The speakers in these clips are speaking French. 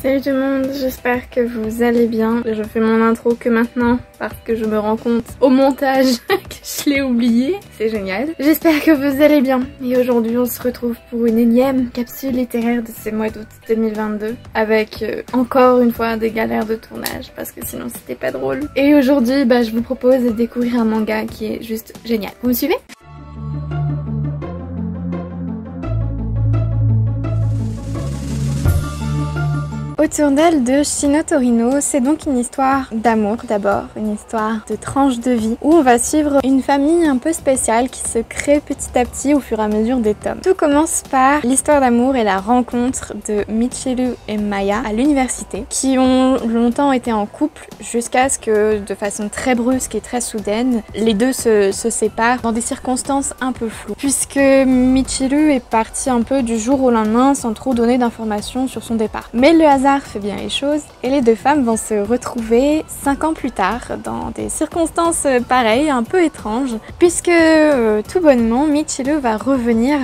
Salut tout le monde, j'espère que vous allez bien. Je fais mon intro que maintenant parce que je me rends compte au montage que je l'ai oublié. C'est génial. J'espère que vous allez bien. Et aujourd'hui on se retrouve pour une énième capsule littéraire de ce mois d'août 2022 avec encore une fois des galères de tournage parce que sinon c'était pas drôle. Et aujourd'hui je vous propose de découvrir un manga qui est juste génial. Vous me suivez ? Autour d'elle de Shino Torino, c'est donc une histoire d'amour d'abord, une histoire de tranche de vie où on va suivre une famille un peu spéciale qui se crée petit à petit au fur et à mesure des tomes. Tout commence par l'histoire d'amour et la rencontre de Michiru et Maya à l'université qui ont longtemps été en couple jusqu'à ce que de façon très brusque et très soudaine, les deux se séparent dans des circonstances un peu floues puisque Michiru est parti un peu du jour au lendemain sans trop donner d'informations sur son départ. Mais le hasard fait bien les choses et les deux femmes vont se retrouver 5 ans plus tard dans des circonstances pareilles, un peu étranges, puisque tout bonnement Michiru va revenir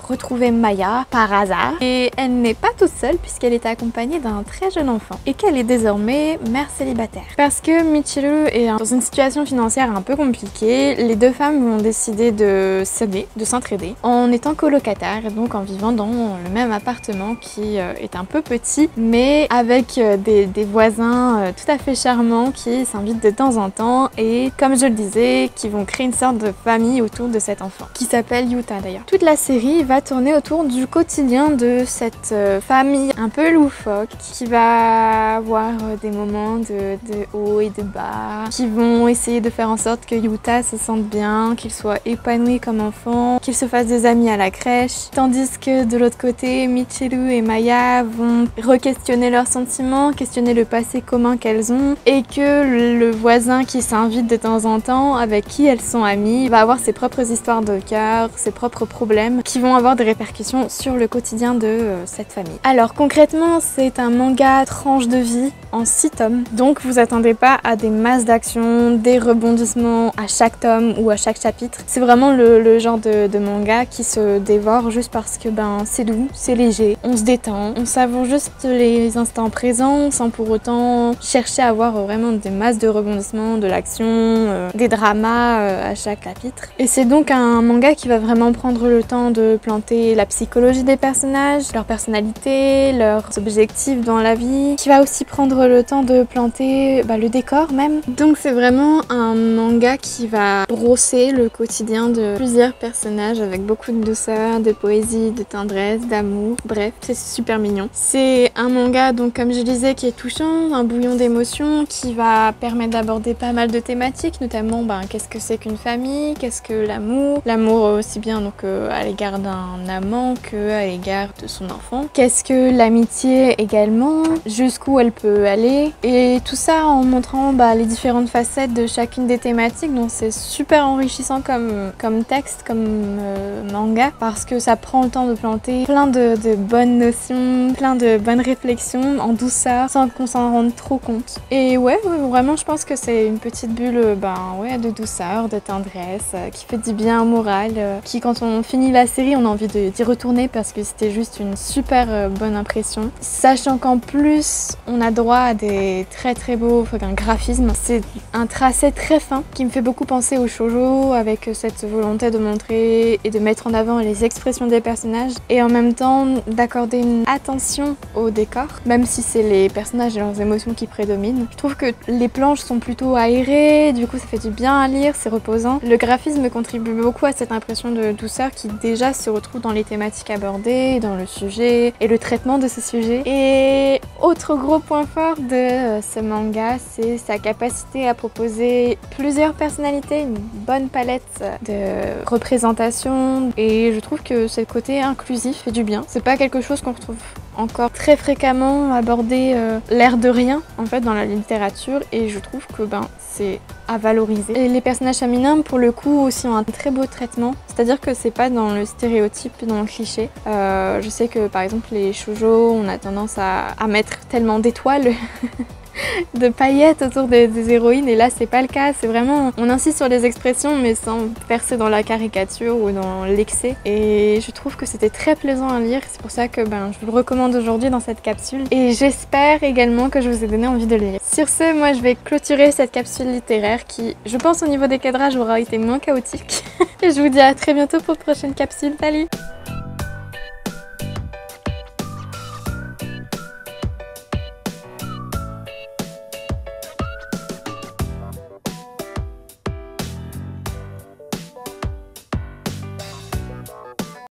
retrouver Maya par hasard et elle n'est pas toute seule puisqu'elle est accompagnée d'un très jeune enfant et qu'elle est désormais mère célibataire. Parce que Michiru est dans une situation financière un peu compliquée, les deux femmes vont décider de s'aider, de s'entraider en étant colocataires et donc en vivant dans le même appartement qui est un peu petit mais avec des voisins tout à fait charmants qui s'invitent de temps en temps et comme je le disais, qui vont créer une sorte de famille autour de cet enfant qui s'appelle Yuta d'ailleurs. Toute la série va tourner autour du quotidien de cette famille un peu loufoque qui va avoir des moments de haut et de bas, qui vont essayer de faire en sorte que Yuta se sente bien, qu'il soit épanoui comme enfant, qu'il se fasse des amis à la crèche, tandis que de l'autre côté, Michiru et Maya vont questionner leurs sentiments, questionner le passé commun qu'elles ont et que le voisin qui s'invite de temps en temps, avec qui elles sont amies, va avoir ses propres histoires de cœur, ses propres problèmes qui vont avoir des répercussions sur le quotidien de cette famille. Alors concrètement, c'est un manga tranche de vie en 6 tomes, donc vous attendez pas à des masses d'action, des rebondissements à chaque tome ou à chaque chapitre. C'est vraiment le genre de manga qui se dévore juste parce que c'est doux, c'est léger, on se détend, on savoure juste les instants présents sans pour autant chercher à avoir vraiment des masses de rebondissements, de l'action, des dramas à chaque chapitre. Et c'est donc un manga qui va vraiment prendre le temps de planter la psychologie des personnages, leur personnalité, leurs objectifs dans la vie, qui va aussi prendre le temps de planter le décor même. Donc c'est vraiment un manga qui va brosser le quotidien de plusieurs personnages avec beaucoup de douceur, de poésie, de tendresse, d'amour, bref, c'est super mignon. C'est un manga donc comme je disais qui est touchant, un bouillon d'émotions qui va permettre d'aborder pas mal de thématiques, notamment qu'est-ce que c'est qu'une famille, qu'est-ce que l'amour aussi bien donc à l'égard d'un amant que à l'égard de son enfant, qu'est-ce que l'amitié également, jusqu'où elle peut aller et tout ça en montrant les différentes facettes de chacune des thématiques, donc c'est super enrichissant comme texte, comme manga parce que ça prend le temps de planter plein de bonnes notions, plein de bonnes réflexion en douceur sans qu'on s'en rende trop compte. Et ouais, vraiment je pense que c'est une petite bulle de douceur, de tendresse qui fait du bien au moral, qui quand on finit la série on a envie d'y retourner parce que c'était juste une super bonne impression. Sachant qu'en plus on a droit à des très très beaux graphismes, c'est un tracé très fin qui me fait beaucoup penser au shoujo avec cette volonté de montrer et de mettre en avant les expressions des personnages et en même temps d'accorder une attention au décor, même si c'est les personnages et leurs émotions qui prédominent. Je trouve que les planches sont plutôt aérées, du coup ça fait du bien à lire, c'est reposant. Le graphisme contribue beaucoup à cette impression de douceur qui déjà se retrouve dans les thématiques abordées, dans le sujet et le traitement de ce sujet. Et autre gros point fort de ce manga, c'est sa capacité à proposer plusieurs personnalités, une bonne palette de représentations et je trouve que ce côté inclusif fait du bien. C'est pas quelque chose qu'on retrouve encore très fréquemment abordé l'air de rien en fait dans la littérature et je trouve que c'est à valoriser. Et les personnages féminins pour le coup aussi ont un très beau traitement, c'est-à-dire que c'est pas dans le stéréotype, dans le cliché. Je sais que par exemple les shoujo on a tendance à mettre tellement d'étoiles de paillettes autour des héroïnes, et là c'est pas le cas, c'est vraiment, on insiste sur les expressions mais sans percer dans la caricature ou dans l'excès, et je trouve que c'était très plaisant à lire, c'est pour ça que je vous le recommande aujourd'hui dans cette capsule, et j'espère également que je vous ai donné envie de le lire. Sur ce, moi je vais clôturer cette capsule littéraire qui, je pense au niveau des cadrages, aura été moins chaotique, et je vous dis à très bientôt pour de prochaines capsules, salut!